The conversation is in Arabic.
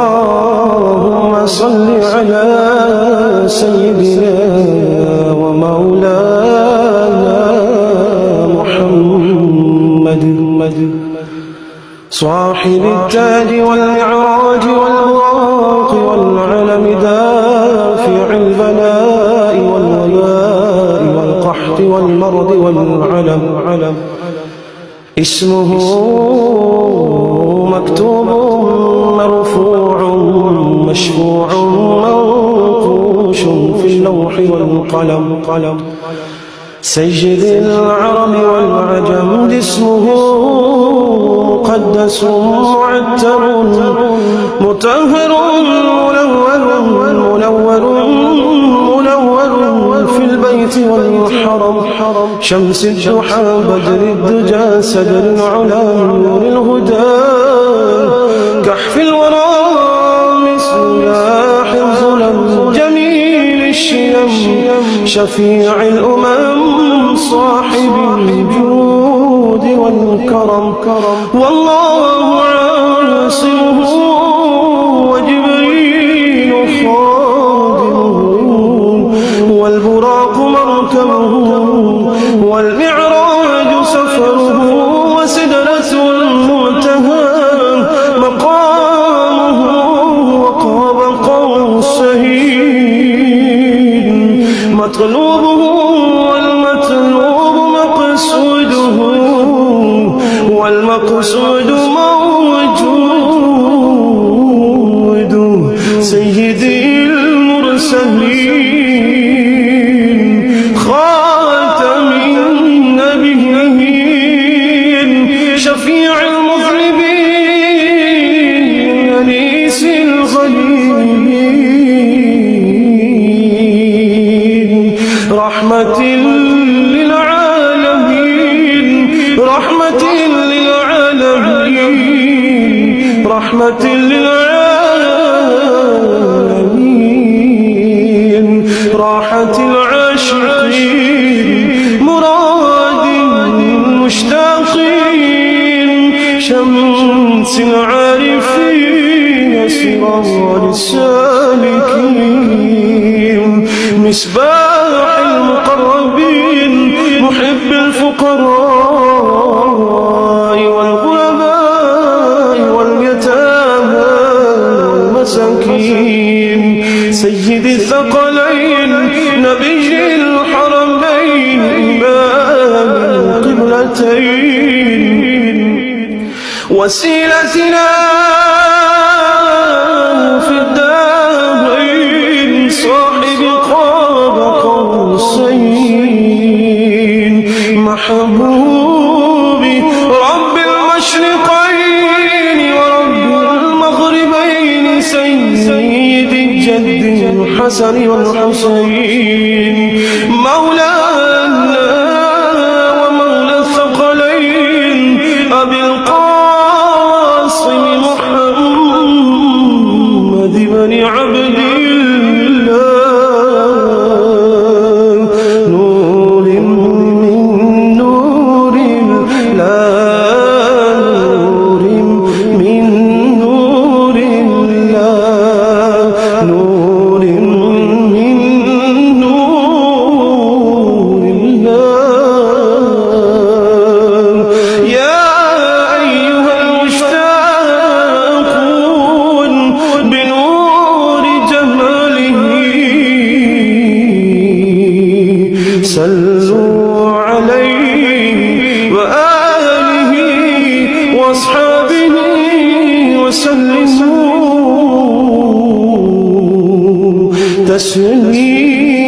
اللهم صل على سيدنا ومولانا محمد صاحب التاج والمعراج والبراق والعلم دافع البلاء والوباء والقحط والمرض والعلم اسمه مكتوب مرفوع مشفوع منقوش في اللوح والقلم سيد العرب والعجم اسمه مقدس معتر مطهر منور في البيت والحرم شمس الضحى بدر الدجى سدر العلا نور الهدى كحف الورى مصباح الظلم جميل الشيم شفيع الأمم صاحب الجود والكرم والله عاصمه وجبريل خادمه والبراق مركبه والمعراج سفره وسدرة المنتهى مقامه وقاب قوسين مطلوبه والمطلوب مقصوده والمقصود موجود سيدي المرسلين خاتم النبيين شفيع المذنبين أنيس الغليلين رحمة للعالمين رحمة للعالمين رحمة للعالمين راحة العاشقين مراد المشتاقين شمس العارفين سرار السالكين مصباح المقربين محب الفقراء والغرباء واليتامى والمساكين سيد الثقلين نبي الحرمين إمام القبلتين وسيلتنا في الدارين صاحب قاب قوسين محبوبي رب المشرقين ورب المغربين سيد الجد الحسن والحسين مولانا ومولى الثقلين أبي القاسم محمد بن عبد الله نور من نور الله نور من نور الله نور من نور الله يا أيها المشتاقون بنور جماله صلوا عليه وآله وأصحابه وسلموا تسليما